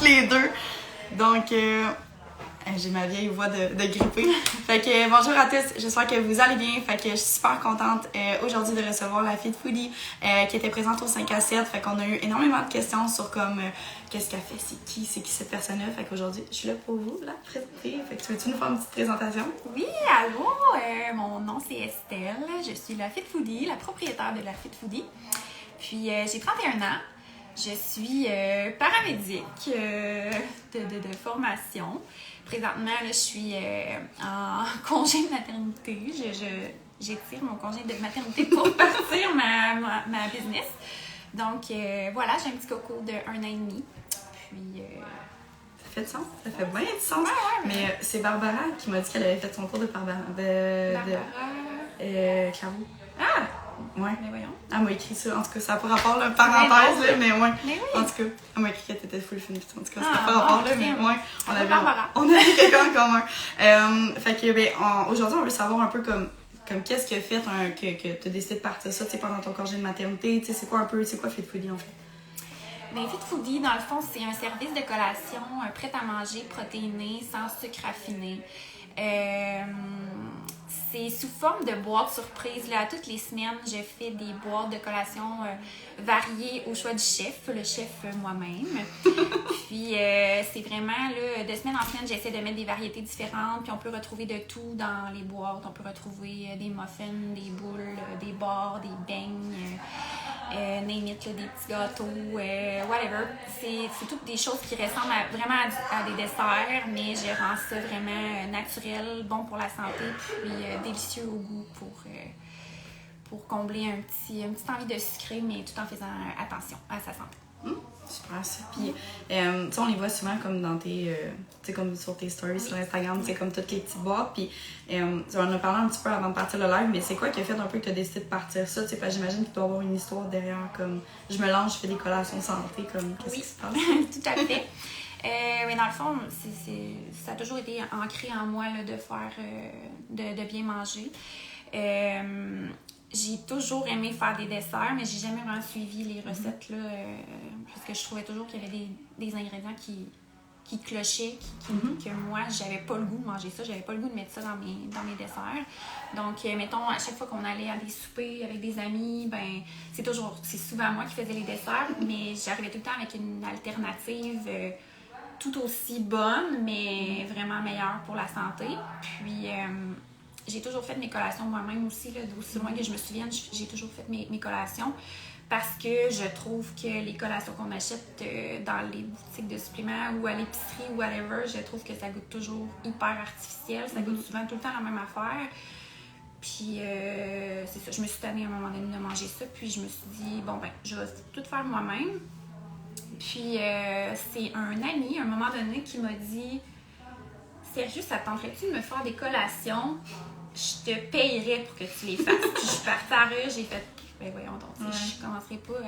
entre les deux. Donc, j'ai ma vieille voix de grippée. Fait que bonjour à tous, j'espère que vous allez bien. Fait que je suis super contente aujourd'hui de recevoir la fille de Foodie qui était présente au 5 à 7. Fait qu'on a eu énormément de questions sur comme qu'est-ce qu'elle fait, c'est qui cette personne-là. Fait qu'aujourd'hui, je suis là pour vous, la présenter. Fait que tu veux-tu nous faire une petite présentation? Oui, allô, mon nom c'est Estelle. Je suis la fille de Foodie, la propriétaire de la fille de Foodie. Puis j'ai 31 ans. Je suis paramédic de formation. Présentement, là, je suis en congé de maternité. J'étire mon congé de maternité pour partir ma business. Donc, voilà, j'ai un petit coco de 1 an et demi. Puis... Ça fait du sens? Ça fait bien du sens. Ouais. Mais c'est Barbara qui m'a dit qu'elle avait fait son cours de Claveau. Ah! Ouais. Mais voyons. Elle m'a écrit ça. En tout cas, ça n'a pas rapport, là, parenthèse, là, mais ouais. Mais oui. En tout cas, elle m'a écrit qu'elle était full fine. En tout cas, ça n'a Ah, pas rapport, là, bon, mais ouais. Barbara. On avait quelqu'un en commun. Fait que, ben, aujourd'hui, on veut savoir un peu comme qu'est-ce qui a fait que tu as décidé de partir ça, tu sais, pendant ton congé de maternité. Tu sais, c'est quoi Fit Foodie, en fait? Bien, Fit Foodie, dans le fond, c'est un service de collation prêt à manger, protéiné, sans sucre raffiné. C'est sous forme de boîtes surprises. Là, toutes les semaines, je fais des boîtes de collation variées au choix du chef, le chef moi-même. Puis, c'est vraiment, là, de semaine en semaine, j'essaie de mettre des variétés différentes. Puis, on peut retrouver de tout dans les boîtes. On peut retrouver des muffins, des boules, des bars, des beignes. Name it, là, des petits gâteaux, whatever. C'est toutes des choses qui ressemblent vraiment à des desserts, mais je rends ça vraiment naturel, bon pour la santé, puis délicieux au goût pour combler une petite envie de sucré, mais tout en faisant attention à sa santé. Super ça. Puis, tu sais, on les voit souvent comme dans tes, tu sais, comme sur tes stories sur Instagram, c'est comme toutes les petites boîtes. Puis, on en a parlé un petit peu avant de partir le live, mais c'est quoi qui a fait un peu que tu as décidé de partir ça? Tu sais, j'imagine qu'il doit y avoir une histoire derrière, comme je me lance, je fais des collations santé, comme qu'est-ce qui se passe? Tout à fait. Mais dans le fond, ça a toujours été ancré en moi là, de faire, de bien manger. J'ai toujours aimé faire des desserts, mais j'ai jamais vraiment suivi les recettes là, parce que je trouvais toujours qu'il y avait des ingrédients qui clochaient, que moi, j'avais pas le goût de manger ça, j'avais pas le goût de mettre ça dans mes desserts. Donc, mettons, à chaque fois qu'on allait à des soupers avec des amis, ben c'est souvent moi qui faisais les desserts, mais j'arrivais tout le temps avec une alternative tout aussi bonne, mais vraiment meilleure pour la santé. Puis, j'ai toujours fait mes collations moi-même aussi, là, d'aussi loin que je me souvienne, j'ai toujours fait mes collations parce que je trouve que les collations qu'on achète dans les boutiques de suppléments ou à l'épicerie ou whatever, je trouve que ça goûte toujours hyper artificiel, ça goûte souvent tout le temps la même affaire. Puis c'est ça, je me suis tannée à un moment donné de manger ça, puis je me suis dit, bon ben, je vais tout faire moi-même. Puis c'est un ami, à un moment donné, qui m'a dit, sérieux, ça te tenterait-tu de me faire des collations? Je te payerais pour que tu les fasses. Puis je suis partie à rue, j'ai fait, ben voyons donc, je commencerai pas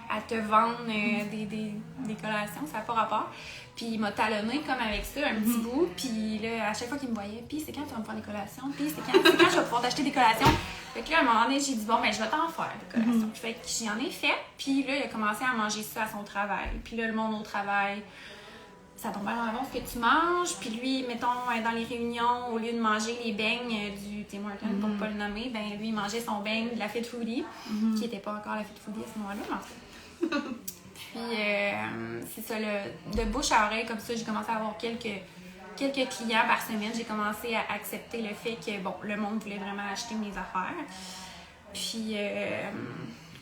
à te vendre des collations, ça n'a pas rapport. Puis il m'a talonné comme avec ça, un petit bout. Puis là, à chaque fois qu'il me voyait, puis c'est quand tu vas me faire des collations? Puis c'est quand je vais pouvoir t'acheter des collations? Fait que là, à un moment donné, j'ai dit, bon, ben je vais t'en faire des collations. Fait que j'en ai fait. Puis là, il a commencé à manger ça à son travail. Puis là, le monde au travail, ça tombe en avance que tu manges. Puis lui, mettons, dans les réunions, au lieu de manger les beignes du Tim Hortons, pour pas le nommer, ben lui, il mangeait son beigne de la Fit Foodie, qui n'était pas encore la Fit Foodie à ce moment-là, mais en fait. Puis, c'est ça, de bouche à oreille, comme ça, j'ai commencé à avoir quelques clients par semaine. J'ai commencé à accepter le fait que, bon, le monde voulait vraiment acheter mes affaires. Puis,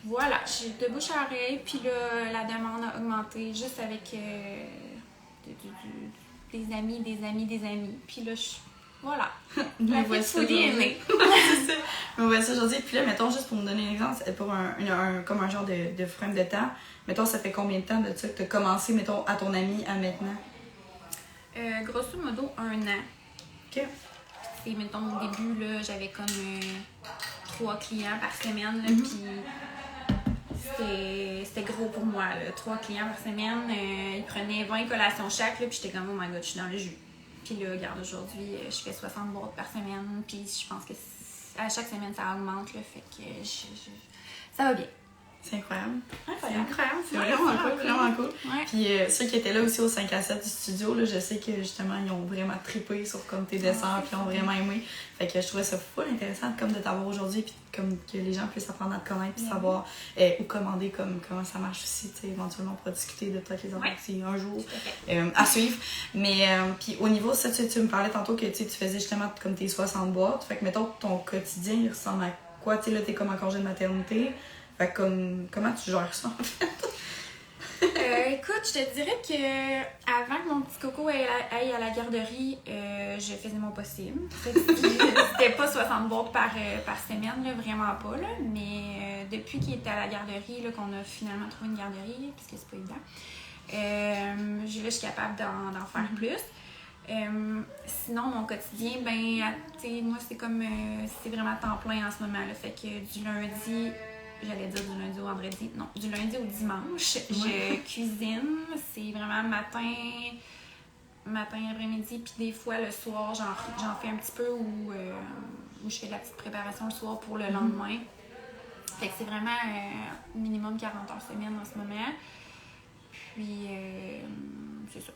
voilà, de bouche à oreille. Puis là, la demande a augmenté juste avec des amis. Puis là, voilà. La Fit Foodie est née. C'est ça. On voit ça aujourd'hui. Puis là, mettons, juste pour me donner un exemple, pour comme un genre de frame de temps, mettons, ça fait combien de temps de ça que tu as commencé, mettons, à ton ami à maintenant? Grosso modo, 1 an. OK. Et mettons, au début, là, j'avais comme 3 clients par semaine, là, puis c'était gros pour moi, là. 3 clients par semaine. Ils prenaient 20 collations chaque, là, puis j'étais comme, oh my god, je suis dans le jus. Puis là, regarde, aujourd'hui, je fais 60 boîtes par semaine, puis je pense que à chaque semaine, ça augmente, là, fait que ça va bien. C'est incroyable. C'est Incroyable. incroyable. C'est Ouais, vraiment cool, vraiment cool. Ouais. Puis ceux qui étaient là aussi au 5 à 7 du studio, là, je sais que justement, ils ont vraiment trippé sur comme tes desserts, puis ils ont vraiment aimé. Fait que je trouvais ça full intéressant comme de t'avoir aujourd'hui, puis comme que les gens puissent apprendre à te connaître, puis savoir où commander, comme comment ça marche aussi. Tu sais, éventuellement, on pourra discuter de peut-être les affaires aussi un jour à suivre. Mais puis au niveau, ça, tu me parlais tantôt que tu faisais justement comme tes 60 boîtes. Fait que mettons, ton quotidien, il ressemble à quoi? Tu sais, là, t'es comme en congé de maternité. Fait que comment tu gères ça, en fait? Écoute, je te dirais que avant que mon petit coco aille à la garderie, je faisais mon possible. C'était pas 60 boîtes par semaine, là, vraiment pas. Là, mais depuis qu'il était à la garderie, là, qu'on a finalement trouvé une garderie, parce que c'est pas évident, je suis capable d'en faire plus. Sinon, mon quotidien, ben, tu sais, moi, c'est comme, c'est vraiment temps plein en ce moment. Là, fait que du lundi, j'allais dire du lundi au vendredi, non, du lundi au dimanche, je cuisine. C'est vraiment matin, après-midi, puis des fois le soir, j'en fais un petit peu où je fais de la petite préparation le soir pour le lendemain. Fait que c'est vraiment minimum 40 heures semaine en ce moment. Puis, c'est ça.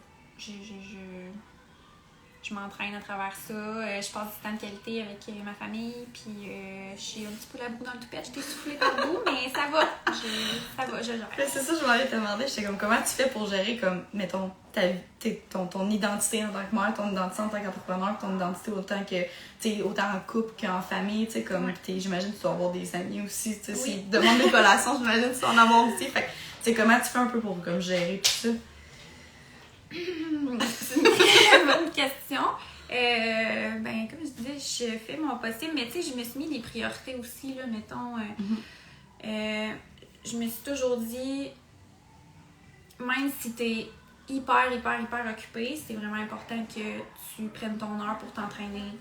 Je m'entraîne à travers ça. Je passe du temps de qualité avec ma famille. Puis je suis un petit peu la boue dans le toupette. J'étais soufflée par bout, mais ça va. Je gère. C'est ça, je m'allais te demander. J'étais comme, comment tu fais pour gérer, comme, mettons, ton identité en tant que mère, ton identité en tant qu'entrepreneur, ton identité autant en couple qu'en famille, tu sais, comme, j'imagine que tu dois avoir des amis aussi, tu sais, s'ils te demandent des collations, j'imagine que tu dois en avoir aussi. Fait que, tu sais, comment tu fais un peu pour, comme, gérer tout ça? C'est une très bonne question. Ben, comme je disais, je fais mon possible, mais tu sais, je me suis mis des priorités aussi, là, mettons. Je me suis toujours dit, même si t'es hyper occupé, c'est vraiment important que tu prennes ton heure pour t'entraîner.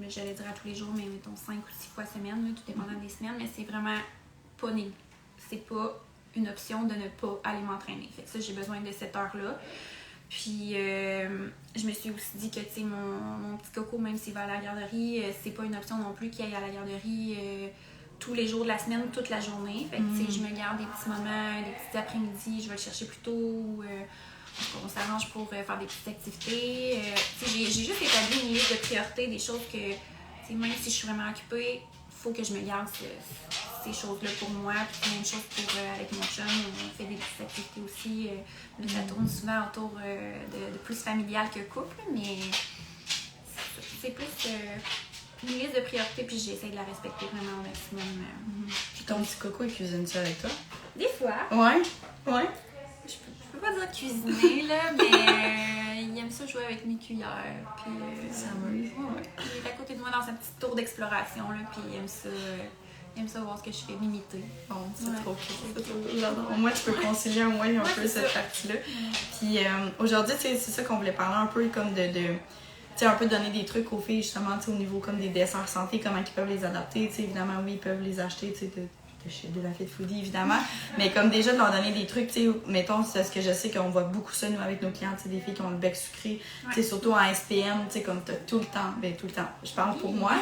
J'allais dire à tous les jours, mais mettons 5 ou 6 fois semaine, là, tout dépendant des semaines, mais c'est vraiment pas c'est pas une option de ne pas aller m'entraîner. Fait que ça, j'ai besoin de cette heure-là. Puis, je me suis aussi dit que, tu sais, mon petit coco, même s'il va à la garderie, c'est pas une option non plus qu'il aille à la garderie tous les jours de la semaine, toute la journée. Fait que, tu sais, je me garde des petits moments, des petits après-midi, je vais le chercher plus tôt. On s'arrange pour faire des petites activités. J'ai juste établi une liste de priorités, des choses que, tu sais, même si je suis vraiment occupée, faut que je me garde ces choses-là pour moi. Puis même chose avec mon chum, on fait des petites activités aussi. Mais ça tourne souvent autour de plus familial que couple, mais c'est plus une liste de priorités, puis j'essaie de la respecter vraiment au maximum. Puis ton petit coco, il cuisine ça avec toi? Des fois. Ouais. Je peux pas dire cuisiner, là, mais il aime ça jouer avec mes cuillères. Puis, ça m'amuse. Il est à côté de moi dans sa petite tour d'exploration, là, puis il aime ça voir ce que je fais, m'imiter. Bon, c'est trop cool. J'adore. Au moins, tu peux concilier un peu cette partie-là. Puis aujourd'hui, c'est ça qu'on voulait parler un peu comme de tu sais, un peu donner des trucs aux filles, justement, au niveau comme des desserts santé, comment ils peuvent les adapter. Tu sais, évidemment, oui, ils peuvent les acheter, tu sais, de la Fit Foodie, évidemment. Mais comme déjà de leur donner des trucs, tu sais, mettons, c'est ce que je sais qu'on voit beaucoup ça, nous, avec nos clients, tu sais, des filles qui ont le bec sucré, tu sais, surtout en SPM, tu sais, comme t'as tout le temps, je parle pour moi,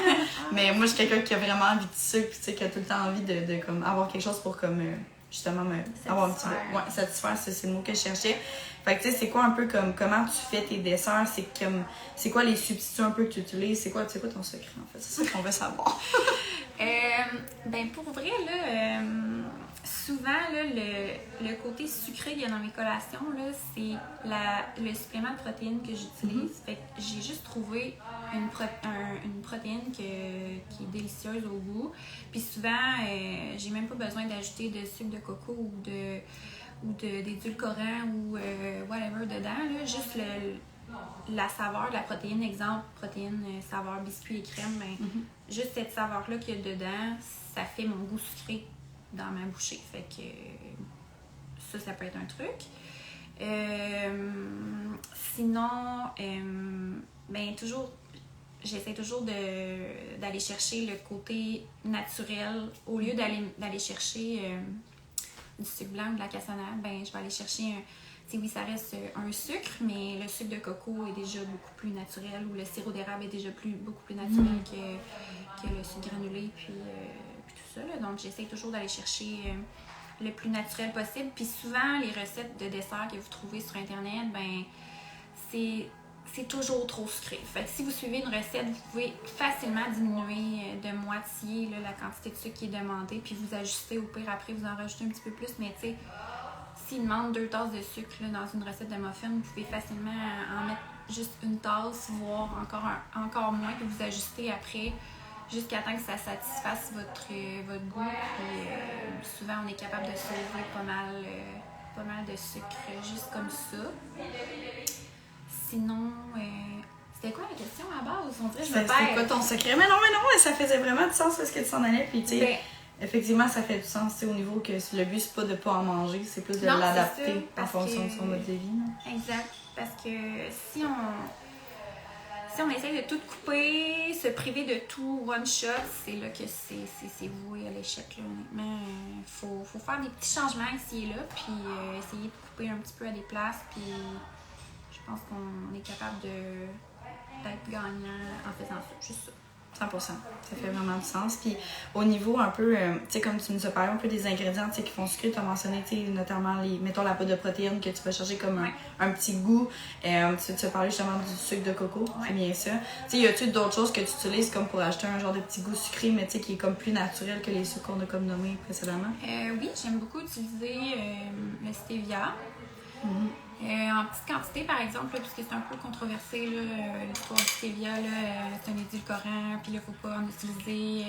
mais moi, je suis quelqu'un qui a vraiment envie de sucre, tu sais, qui a tout le temps envie de comme, avoir quelque chose pour, comme, justement, avoir un petit peu. Ouais, satisfaire, c'est le mot que je cherchais. Fait que, tu sais, c'est quoi un peu comme, comment tu fais tes desserts, c'est quoi les substituts un peu que tu utilises, c'est quoi ton secret, en fait, c'est ça qu'on veut savoir. Ben pour vrai, là, souvent, là, le côté sucré qu'il y a dans mes collations, là, c'est le supplément de protéines que j'utilise. Fait que j'ai juste trouvé une protéine qui est délicieuse au goût. Puis souvent, j'ai même pas besoin d'ajouter de sucre de coco ou d'édulcorant ou whatever dedans. Là. Juste la saveur de la protéine, exemple, protéine, saveur biscuit et crème, ben, juste cette saveur-là qu'il y a dedans, ça fait mon goût sucré dans ma bouchée. Fait que ça peut être un truc. Sinon, ben toujours, j'essaie toujours d'aller chercher le côté naturel. Au lieu d'aller chercher du sucre blanc ou de la cassonade, ben je vais aller chercher oui, ça reste un sucre, mais le sucre de coco est déjà beaucoup plus naturel, ou le sirop d'érable est déjà beaucoup plus naturel que le sucre granulé, puis tout ça. Là. Donc, j'essaie toujours d'aller chercher le plus naturel possible. Puis souvent, les recettes de dessert que vous trouvez sur Internet, ben c'est toujours trop sucré. Fait que si vous suivez une recette, vous pouvez facilement diminuer de moitié là, la quantité de sucre qui est demandée, puis vous ajustez au pire après, vous en rajoutez un petit peu plus, mais tu sais, s'il demande 2 tasses de sucre là, dans une recette de muffin, vous pouvez facilement en mettre juste une tasse, voire encore moins, puis vous ajustez après jusqu'à temps que ça satisfasse votre goût. Puis, souvent, on est capable de sauver pas mal de sucre juste comme ça. Sinon, c'était quoi la question à la base? On dirait que je me perds. C'était quoi ton secret? Mais non, ça faisait vraiment du sens ce que tu t'en allais. Puis, tu sais, effectivement, ça fait du sens au niveau que le but, c'est pas de ne pas en manger, c'est plus de l'adapter en fonction de son mode de vie. Non? Exact. Parce que si on essaie de tout couper, se priver de tout one shot, c'est là que c'est voué à l'échec. Honnêtement, faut faire des petits changements ici et là, puis essayer de couper un petit peu à des places, puis je pense qu'on est capable d'être gagnant en faisant ça, juste ça. 100%. Ça fait vraiment du sens. Puis au niveau un peu, tu sais, comme tu nous as parlé un peu des ingrédients qui font sucré, tu as mentionné, tu sais, notamment mettons la poudre de protéines que tu vas chercher comme un petit goût. Tu as parlé justement du sucre de coco, c'est bien ça. Tu sais, y a-tu d'autres choses que tu utilises comme pour ajouter un genre de petit goût sucré, mais tu sais, qui est comme plus naturel que les sucres qu'on a comme nommés précédemment? Oui, j'aime beaucoup utiliser le stevia. En petite quantité, par exemple, là, puisque c'est un peu controversé, l'histoire du stevia, c'est un édulcorant, puis il ne faut pas en utiliser.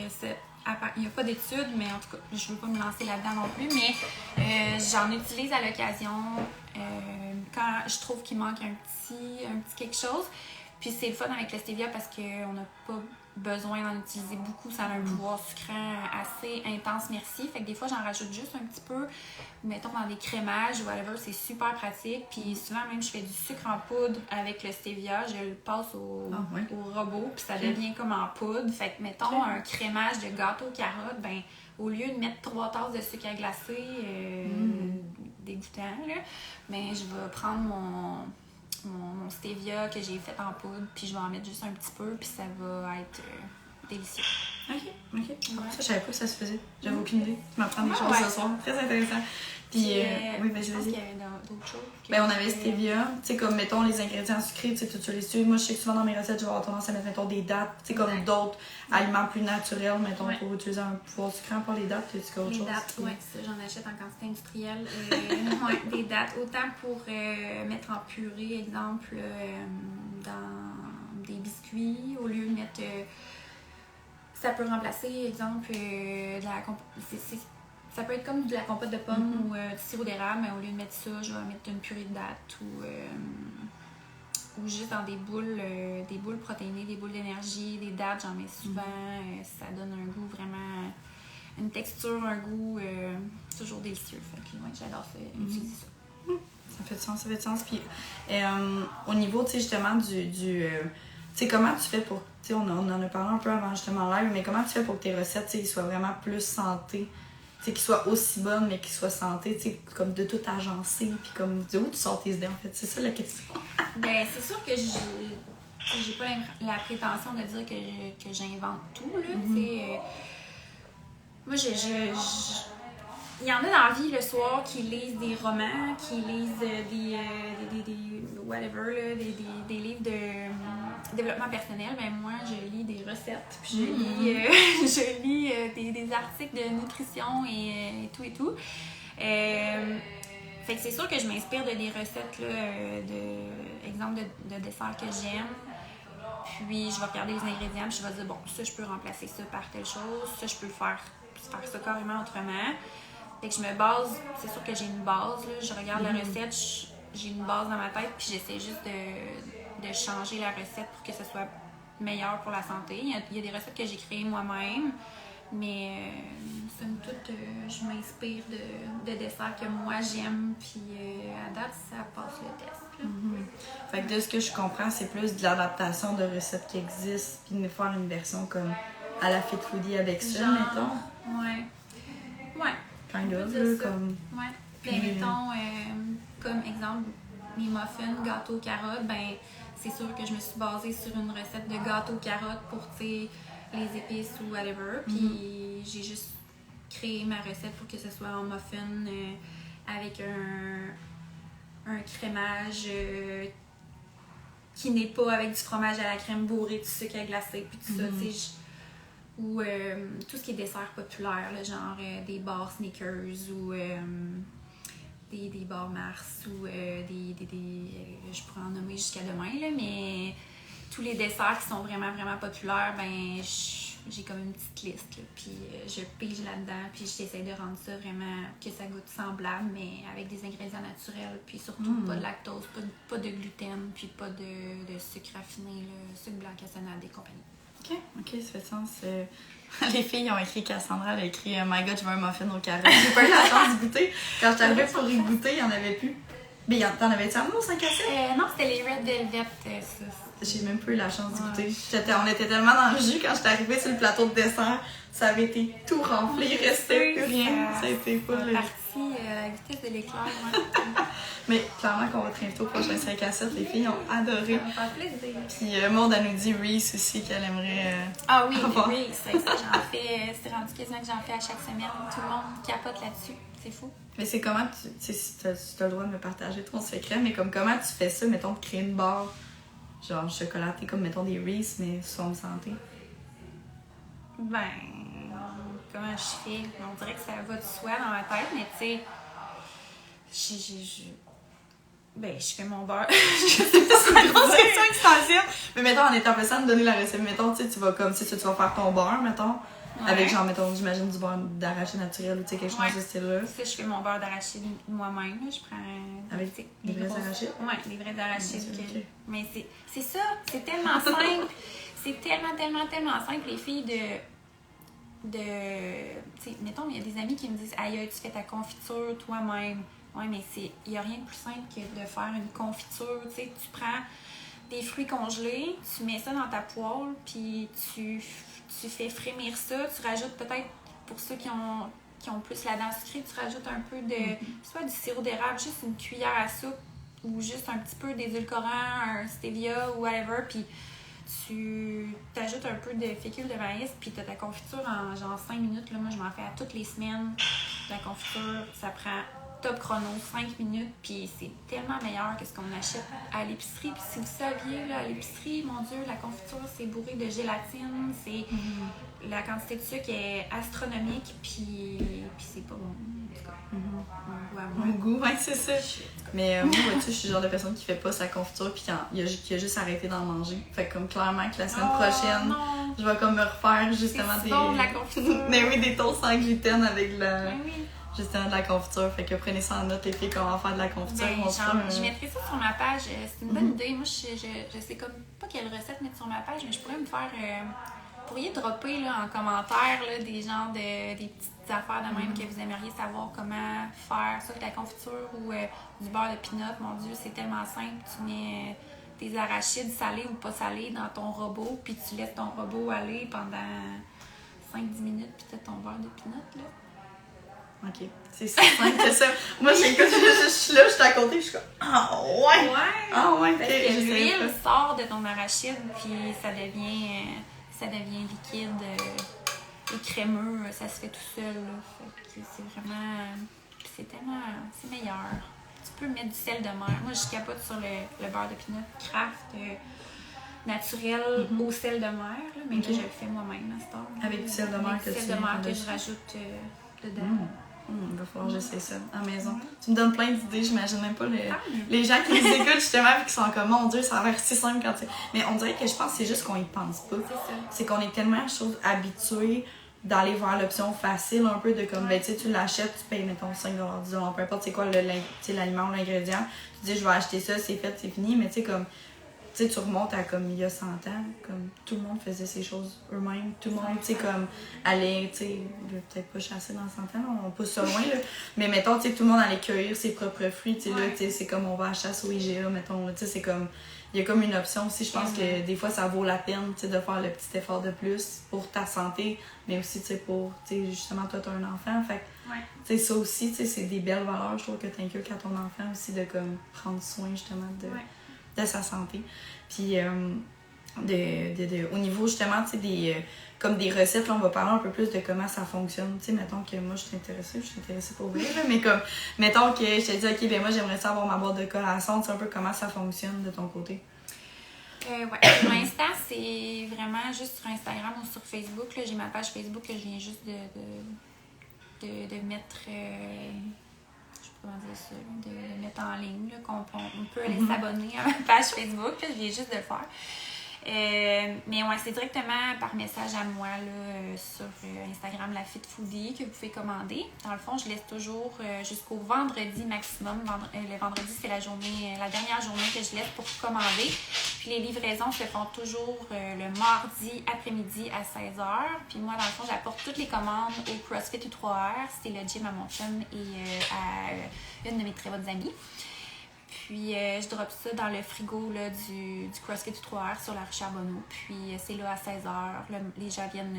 Il n'y a pas d'études, mais en tout cas, je ne veux pas me lancer là-dedans non plus, mais j'en utilise à l'occasion quand je trouve qu'il manque un petit quelque chose. Puis c'est le fun avec le stevia parce qu'on n'a pas besoin d'en utiliser beaucoup. Ça a un pouvoir sucrant assez intense, merci. Fait que des fois, j'en rajoute juste un petit peu, mettons dans des crémages ou whatever, c'est super pratique. Puis souvent, même, je fais du sucre en poudre avec le stevia. Je le passe au robot, puis ça devient comme en poudre. Fait que, mettons, un crémage de gâteau carotte, ben au lieu de mettre 3 tasses de sucre à glacer, dégoûtant, là, ben je vais prendre mon stevia que j'ai fait en poudre, puis je vais en mettre juste un petit peu, puis ça va être délicieux. Ok. Ouais. Ça, je savais pas que ça se faisait. J'avais aucune idée. Tu m'apprends des choses ce soir. Très intéressant. Puis, oui, vas-y. Je pense qu'il y avait d'autres choses. Ben, on avait stevia. Tu sais, comme, mettons, les ingrédients sucrés, tu sais, tu utilises. Moi, je sais que souvent dans mes recettes, je vais avoir tendance à mettre, mettons, des dattes. Tu sais, comme d'autres aliments plus naturels, mettons, pour utiliser un pouvoir sucrant pour les dattes. Tu sais, autre chose. Les dates, oui, ça, j'en achète en quantité industrielle. Des dates, autant pour mettre en purée, exemple, dans des biscuits, au lieu de mettre. Ça peut remplacer, exemple, ça peut être comme de la compote de pommes ou du sirop d'érable, mais au lieu de mettre ça, je vais mettre une purée de dattes ou juste dans des boules protéinées, des boules d'énergie, des dattes, j'en mets souvent. Ça donne un goût vraiment, une texture, un goût toujours délicieux. Fait que j'adore ça, utiliser ça. Ça fait du sens. Puis au niveau, tu sais, justement, tu sais, comment tu fais pour, tu sais, on en a parlé un peu avant justement live, mais comment tu fais pour que tes recettes, tu sais, soient vraiment plus santé? Tu sais, qu'ils soient aussi bonnes, mais qu'ils soient santé, tu sais, comme de tout agencé, puis comme, d'où tu sors tes idées, en fait? C'est ça la question. Ben, c'est sûr que j'ai pas la prétention de dire que j'invente tout, là, tu sais. Moi, il y en a dans la vie le soir qui lisent des romans, qui lisent des whatever, là, des livres de développement personnel. Ben moi, je lis des recettes, puis je lis des articles de nutrition et tout. Fait que c'est sûr que je m'inspire de des recettes, là, exemple de desserts que j'aime. Puis je vais regarder les ingrédients, puis je vais dire, bon, ça, je peux remplacer ça par telle chose, ça, je peux faire ça carrément autrement. Fait que je me base, c'est sûr que j'ai une base, là, je regarde la recette, j'ai une base dans ma tête, puis j'essaie juste de changer la recette pour que ce soit meilleur pour la santé. Il y a des recettes que j'ai créées moi-même, mais somme toute, je m'inspire de desserts que moi j'aime, puis à date, ça passe le test. Fait que de ce que je comprends, c'est plus de l'adaptation de recettes qui existent, puis de faire une version comme à la Fit Foodie avec ça, genre, mettons. Ouais. Kind of, comme... Ouais. Puis, mettons, comme exemple, mes muffins, gâteau carotte, ben c'est sûr que je me suis basée sur une recette de gâteau carotte pour, tu sais, les épices ou whatever. Puis j'ai juste créer ma recette pour que ce soit en muffin avec un crémage qui n'est pas avec du fromage à la crème bourré, du sucre glacé, puis tout ça, tu sais. Ou tout ce qui est dessert populaire, là, genre des bars Snickers ou des bars Mars ou je pourrais en nommer jusqu'à demain, là, mais tous les desserts qui sont vraiment, vraiment populaires, ben j'ai comme une petite liste, là, puis je pige là-dedans, puis j'essaie de rendre ça vraiment que ça goûte semblable, mais avec des ingrédients naturels, puis surtout pas de lactose, pas de gluten, puis pas de sucre raffiné, là, sucre blanc cassonade et compagnie. Ok, ça fait sens. Les filles ont écrit, Cassandra, elle a écrit My God, je veux un muffin au carré. J'ai pas eu la chance d'y goûter. Quand je suis arrivée pour y goûter, il n'y en avait plus. Mais t'en avais-tu amené au 5 à 7? Non, c'était les Red Velvet, ça. J'ai même pas eu la chance d'y goûter. On était tellement dans le jus quand j'étais arrivée sur le plateau de dessert. Ça avait été tout rempli, il restait plus rien. Ça a été pas le... parti à la vitesse de l'éclair. Mais clairement qu'on va te inviter au prochain 5 à 7. Les filles ont adoré. Ça me fait plaisir. Puis Maud, elle nous dit Reese aussi qu'elle aimerait Ah oui, avoir. Reese, j'en fais, c'est rendu quasiment que j'en fais à chaque semaine. Tout le monde capote là-dessus. C'est fou. Mais c'est comment tu sais, si t'as le droit de me partager ton secret, mais comme comment tu fais ça, mettons, de créer une barre genre chocolatée comme mettons des Reese, mais sous santé? Ben, comment je fais? On dirait que ça va de soi dans ma tête, mais tu sais, je fais mon beurre. C'est une grosse question extensive. Mais mettons, en étant passant de donner la recette, mettons, tu sais, tu vas comme si tu vas faire ton beurre, mettons, avec genre, mettons, j'imagine du beurre d'arachide naturel ou tu sais, quelque chose de ce style-là. Ça, je fais mon beurre d'arachide moi-même. Là. Je prends avec des vrais arachides? Oui, des vrais arachides. Okay. Mais c'est ça, c'est tellement simple. C'est tellement simple, les filles tu sais, mettons, il y a des amis qui me disent aïe, tu fais ta confiture toi-même. Oui, mais il n'y a rien de plus simple que de faire une confiture. Tu sais, tu prends des fruits congelés, tu mets ça dans ta poêle, puis tu fais frémir ça. Tu rajoutes peut-être, pour ceux qui ont plus la dent sucrée, tu rajoutes un peu de, soit du sirop d'érable, juste une cuillère à soupe, ou juste un petit peu d'édulcorant, un stevia ou whatever, puis tu t'ajoutes un peu de fécule de maïs, puis tu as ta confiture en genre 5 minutes. Là, moi, je m'en fais à toutes les semaines. La confiture, ça prend top chrono, 5 minutes, puis c'est tellement meilleur que ce qu'on achète à l'épicerie. Puis si vous saviez, là, à l'épicerie, mon Dieu, la confiture, c'est bourré de gélatine, c'est la quantité de sucre est astronomique, puis c'est pas bon. Mon goût, ouais, c'est ça. Mais moi, tu sais, je suis le genre de personne qui fait pas sa confiture puis qui a juste arrêté d'en manger. Fait que comme clairement que la semaine prochaine, je vais comme me refaire justement des... bon, de la confiture. Mais oui, des toasts sans gluten avec Oui. justement de la confiture. Fait que prenez ça en note, les filles, comment faire de la confiture. Je mettrai ça sur ma page. C'est une bonne idée. Moi, je sais comme pas quelle recette mettre sur ma page, mais je pourrais me faire... vous pourriez dropper là, en commentaire là, des genres des petites affaires de même que vous aimeriez savoir comment faire ça avec la confiture ou du beurre de pinot. Mon Dieu, c'est tellement simple. Tu mets tes arachides salés ou pas salés dans ton robot, puis tu laisses ton robot aller pendant 5-10 minutes, puis tu as ton beurre de pinot. Là. Ok, c'est si simple que ça. Moi, j'écoute, je suis là, je suis à côté, je suis comme ah ouais! Ah ouais, parce que l'huile sort de ton arachide, puis ça devient liquide et crémeux, ça se fait tout seul. Là. Fait que c'est vraiment... c'est meilleur. Tu peux mettre du sel de mer. Moi, je capote sur le beurre de pinot Kraft naturel au sel de mer, là, mais là, je le fais moi-même à cette heure. Avec du sel de mer que je rajoute dedans. Il va falloir que j'essaie ça à la maison. Tu me donnes plein d'idées, j'imagine même pas les gens qui nous écoutent justement et qui sont comme mon Dieu, ça a l'air si simple quand tu... Mais on dirait que je pense que c'est juste qu'on y pense pas. C'est qu'on est tellement habitués d'aller vers l'option facile un peu de comme ben tu l'achètes, tu payes mettons 5$, 10$, peu importe c'est quoi l'aliment ou l'ingrédient. Tu dis je vais acheter ça, c'est fait, c'est fini, mais tu sais comme tu remontes à comme il y a 100 ans, comme tout le monde faisait ces choses eux-mêmes. Tout le monde, tu sais, comme allait, tu sais, peut-être pas chasser dans 100 ans, on pousse ça loin, là. Mais mettons, tu sais, tout le monde allait cueillir ses propres fruits, tu sais, là, tu sais, c'est comme on va à la chasse au IGA, mettons, tu sais, c'est comme, il y a comme une option aussi, je pense que des fois, ça vaut la peine, tu sais, de faire le petit effort de plus pour ta santé, mais aussi, tu sais, pour, tu sais, justement, toi, t'as un enfant, fait tu sais, ça aussi, tu sais, c'est des belles valeurs, je trouve, que t'inculques à ton enfant aussi, de comme prendre soin, justement, de sa santé. Puis au niveau justement, tu sais, comme des recettes, là, on va parler un peu plus de comment ça fonctionne. Tu sais, mettons que moi, je suis intéressée pour vrai, là, mais comme, mettons que je te dis, OK, ben moi, j'aimerais ça avoir ma boîte de collation, tu sais, un peu comment ça fonctionne de ton côté. Ouais, pour l'instant, c'est vraiment juste sur Instagram ou sur Facebook. Là, j'ai ma page Facebook que je viens juste de mettre, je sais pas comment dire ça, de mettre en ligne, là, qu'on peut aller s'abonner à ma page Facebook. Là, je viens juste de le faire. Mais ouais, c'est directement par message à moi là, sur Instagram, la Fit Foodie, que vous pouvez commander. Dans le fond, je laisse toujours jusqu'au vendredi maximum. Le vendredi, c'est la dernière journée que je laisse pour commander. Puis les livraisons se font toujours le mardi après-midi à 16h. Puis moi, dans le fond, j'apporte toutes les commandes au CrossFit U3R. C'est le gym à mon chum et à une de mes très bonnes amies. Puis je drop ça dans le frigo là, du CrossFit U3R sur la rue Charbonneau. Puis c'est là à 16h. Les gens viennent,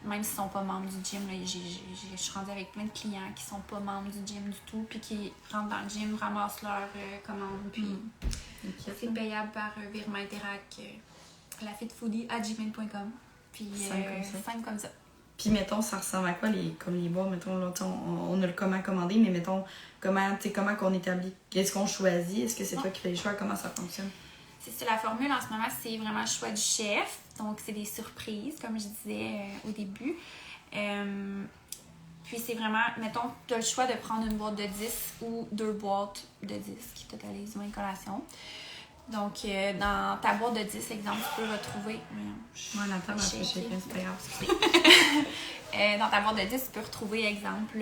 même s'ils sont pas membres du gym, là, je suis rendue avec plein de clients qui sont pas membres du gym du tout. Puis qui rentrent dans le gym, ramassent leur commande. Puis c'est payable par virement Interac, lafitfoodie@gmail.com. Puis simple comme ça. Puis, mettons, ça ressemble à quoi, comme les bois? Mettons, là, on a le comment commander, mais mettons, comment qu'on établit? Qu'est-ce qu'on choisit? Est-ce que c'est toi qui fais les choix? Comment ça fonctionne? C'est ça, la formule en ce moment, c'est vraiment le choix du chef. Donc, c'est des surprises, comme je disais au début. Puis, c'est vraiment, mettons, tu as le choix de prendre une boîte de 10 ou 2 boîtes de 10 qui totalisent 20 collations. Donc, dans ta boîte de 10, exemple, tu peux retrouver... Moi, la table, c'est pas grave. Dans ta boîte de 10, tu peux retrouver, exemple,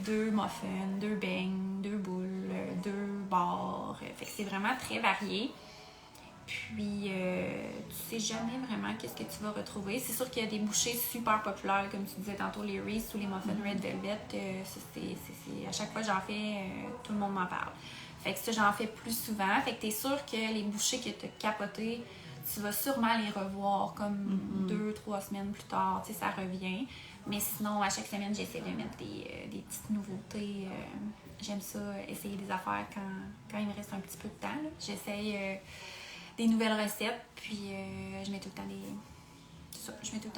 2 muffins, 2 beignes, 2 boules, 2 bars. Fait que c'est vraiment très varié. Puis, tu sais jamais vraiment qu'est-ce que tu vas retrouver. C'est sûr qu'il y a des bouchées super populaires, comme tu disais tantôt, les Reese ou les muffins Red Velvet. À chaque fois que j'en fais, tout le monde m'en parle. Fait que ça, j'en fais plus souvent. Fait que t'es sûr que les bouchées que t'as capotées, tu vas sûrement les revoir comme 2-3 semaines plus tard. Tu sais, ça revient. Mais sinon, à chaque semaine, j'essaie de mettre des petites nouveautés. J'aime ça, essayer des affaires quand il me reste un petit peu de temps. J'essaye des nouvelles recettes, puis je mets tout le temps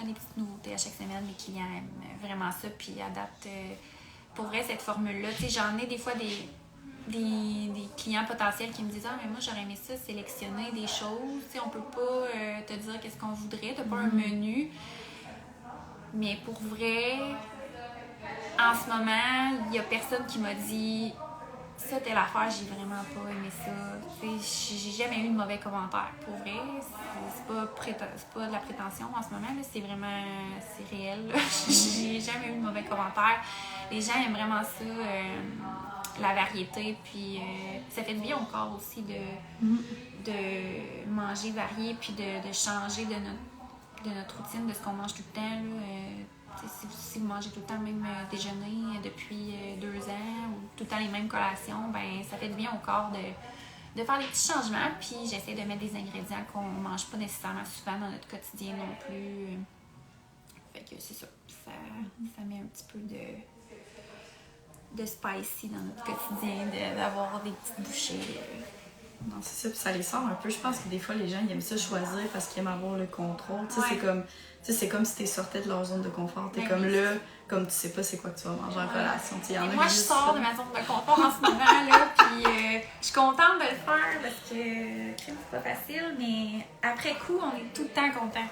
des petites nouveautés à chaque semaine. Mes clients aiment vraiment ça, puis adaptent. Pour vrai, cette formule-là, tu sais, j'en ai des fois des clients potentiels qui me disent « Ah, mais moi, j'aurais aimé ça, sélectionner des choses. Tu sais, on peut pas te dire qu'est-ce qu'on voudrait. T'as pas un menu. » Mais pour vrai, en ce moment, il y a personne qui m'a dit « Ça, telle affaire, j'ai vraiment pas aimé ça. » Tu sais, j'ai jamais eu de mauvais commentaire. Pour vrai, c'est pas de la prétention en ce moment. Là. C'est vraiment... C'est réel. Là. J'ai jamais eu de mauvais commentaire. Les gens aiment vraiment ça. La variété, puis ça fait du bien au corps aussi de manger varié, puis de changer de notre routine, de ce qu'on mange tout le temps. Là. Si vous mangez tout le temps le même déjeuner depuis 2 ans, ou tout le temps les mêmes collations, ben ça fait du bien au corps de faire des petits changements, puis j'essaie de mettre des ingrédients qu'on ne mange pas nécessairement souvent dans notre quotidien non plus. Fait que c'est ça. Ça met un petit peu de spicy dans notre quotidien, d'avoir des petites bouchées. Non, c'est ça, puis ça les sort un peu. Je pense que des fois, les gens ils aiment ça choisir parce qu'ils aiment avoir le contrôle. Tu sais, c'est comme si tu sortais de leur zone de confort. T'es comme là, comme tu sais pas c'est quoi que tu vas manger en collation. Moi, je sors de ma zone de confort en ce moment, là, puis je suis contente de le faire parce que c'est pas facile, mais après coup, on est tout le temps content.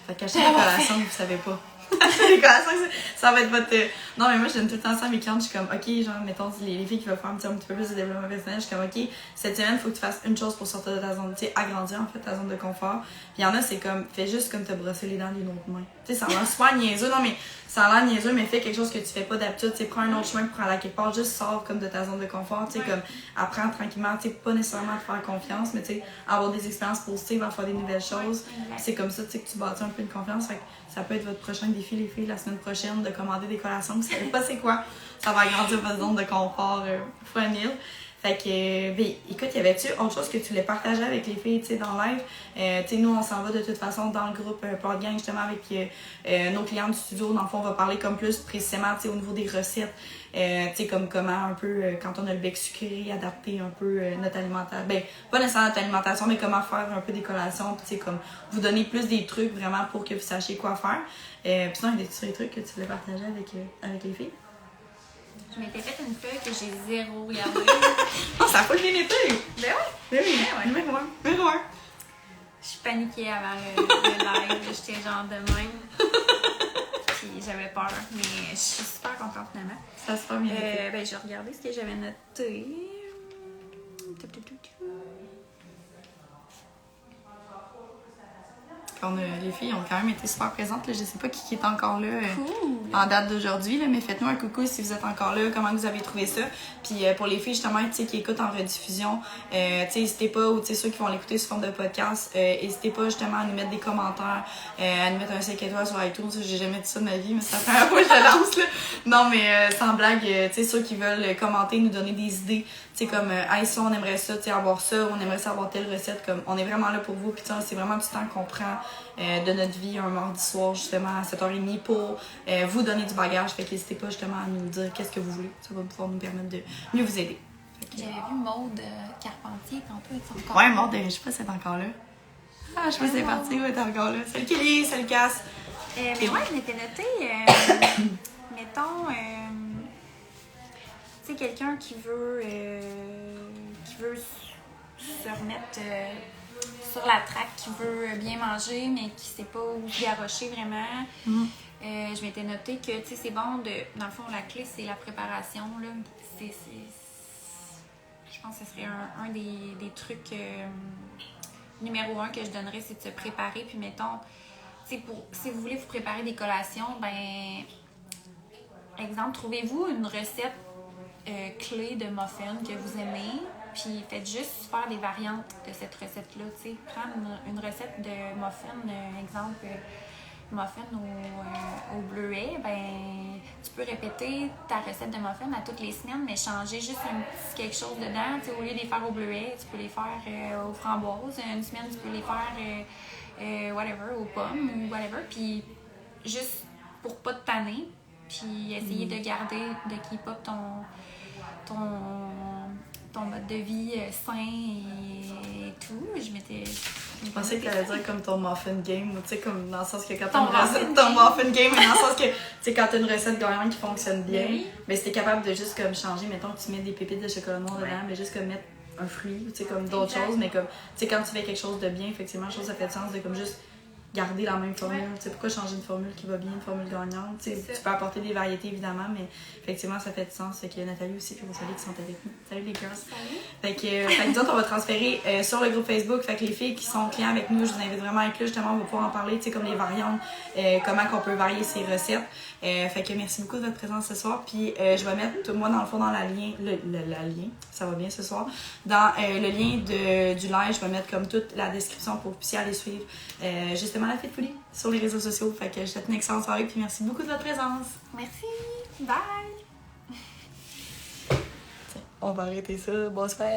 Fait qu'à chaque collation, vous savez pas. Les collations, ça va être votre... Non, mais moi, je donne tout le temps ça à mes clientes. Je suis comme, OK, genre, mettons, les filles qui veulent faire un petit peu plus de développement personnel, je suis comme, OK, cette semaine, il faut que tu fasses une chose pour sortir de ta zone, tu sais, agrandir, en fait, ta zone de confort. Puis il y en a, c'est comme, fais juste comme te brosser les dents d'une autre main. Tu sais, ça a l'air super niaiseux. Non, mais ça a l'air niaiseux, mais fais quelque chose que tu fais pas d'habitude. Tu sais, prends un autre chemin pour aller à quelque part. Juste sors comme de ta zone de confort. Tu sais, comme, apprends tranquillement. Tu sais, pas nécessairement te faire confiance, mais tu sais, avoir des expériences positives, à faire des nouvelles choses. C'est comme ça, tu sais, que tu bâtis un peu de confiance. Fait que ça peut être votre prochain défi, les filles, la semaine prochaine, de commander des collations. Vous savez pas c'est quoi. Ça va agrandir votre zone de confort fois 1000. Fait que, ben, écoute, y avait-tu autre chose que tu voulais partager avec les filles, tu sais, dans le live? Tu sais, nous, on s'en va de toute façon dans le groupe Proud Gang, justement, avec nos clients du studio. Dans le fond, on va parler comme plus précisément, tu sais, au niveau des recettes. Tu sais, comme comment un peu, quand on a le bec sucré, adapter un peu notre alimentation. Ben, pas nécessairement notre alimentation, mais comment faire un peu des collations. Puis, tu sais, comme vous donner plus des trucs vraiment pour que vous sachiez quoi faire. Puis sinon, il y a des trucs que tu voulais partager avec les filles? Je m'étais fait une feuille que j'ai zéro regardée. Oh, ça a pas bien été! Ben ouais. Ben oui, Ben ouais. numéro un. Je paniquais avant le live. J'étais genre de même. Puis j'avais peur. Mais je suis super contente finalement. Ça se passe bien. Ben, j'ai regardé ce que j'avais noté. Les filles ont quand même été super présentes. Là. Je sais pas qui est encore là Cool. en date d'aujourd'hui, là, mais faites-nous un coucou si vous êtes encore là, comment vous avez trouvé ça. Puis pour les filles justement qui écoutent en rediffusion, n'hésitez pas, ou ceux qui vont l'écouter sous forme de podcast, n'hésitez pas justement à nous mettre des commentaires, à nous mettre un 5 étoiles sur iTunes. J'ai jamais dit ça de ma vie, mais ça fait un peu que je lance. Là. Non, mais sans blague, ceux qui veulent commenter, nous donner des idées, comme hey, ça on aimerait ça, avoir ça, on aimerait ça avoir telle recette, comme on est vraiment là pour vous. Puis c'est vraiment du temps qu'on prend de notre vie un mardi soir justement à 7h30 pour vous donner du bagage. Fait que n'hésitez pas justement à nous dire qu'est-ce que vous voulez. Ça va pouvoir nous permettre de mieux vous aider. J'avais vu Maude Carpentier tantôt, elle est encore ouais, Maude, je sais pas si elle est encore là. Ah, je sais pas si elle est partie, ouais, elle est encore là. Salut Kelly, salut Cass. Mais ouais, je m'étais noté, mettons, tu sais, quelqu'un qui veut se remettre sur la traque, qui veut bien manger, mais qui sait pas où se garrocher vraiment. Je m'étais noté que, tu sais, c'est bon dans le fond, la clé, c'est la préparation, là. Je pense que ce serait un des trucs numéro 1 que je donnerais, c'est de se préparer. Puis, mettons, si vous voulez vous préparer des collations, ben, exemple, trouvez-vous une recette clé de muffins que vous aimez, puis faites juste faire des variantes de cette recette-là. Tu sais, prendre une recette de muffins, exemple, muffin au bleuet, ben tu peux répéter ta recette de muffin à toutes les semaines, mais changer juste un petit quelque chose dedans. Tu sais, au lieu de les faire au bleuet, tu peux les faire aux framboises. Une semaine, tu peux les faire whatever, aux pommes ou whatever. Puis juste pour pas te tanner, puis essayer de garder, de keep up ton mode de vie sain et tout. Je pensais que t'allais dire comme ton muffin game, tu sais, comme dans le sens que quand Ton t'as une recette, ton muffin game, mais dans le sens que, tu sais, quand t'as une recette gagnante qui fonctionne bien, mais si t'es capable de juste comme changer, mettons que tu mets des pépites de chocolat noir dedans, mais juste comme mettre un fruit, tu sais, comme d'autres choses, mais comme, tu sais, quand tu fais quelque chose de bien, effectivement, je trouve que ça fait du sens de comme juste garder la même formule. Tu sais, pourquoi changer une formule qui va bien, une formule gagnante? Tu peux apporter des variétés, évidemment, mais effectivement, ça fait du sens. Fait que Nathalie aussi, puis Rosalie qui sont avec nous. Salut les girls! Salut! Fait que nous autres, on va transférer sur le groupe Facebook. Fait que les filles qui sont clients avec nous, je vous invite vraiment à être là. Justement, on va pouvoir en parler, tu sais, comme les variantes, comment qu'on peut varier ces recettes. Fait que merci beaucoup de votre présence ce soir. Puis je vais mettre, moi, dans le fond, dans la lien, lien, ça va bien ce soir. Dans le lien du live, je vais mettre comme toute la description pour que vous puissiez aller suivre justement la Fit Foodie sur les réseaux sociaux. Fait que je vous souhaite une excellente soirée. Puis merci beaucoup de votre présence. Merci! Bye! On va arrêter ça. Bonne soirée.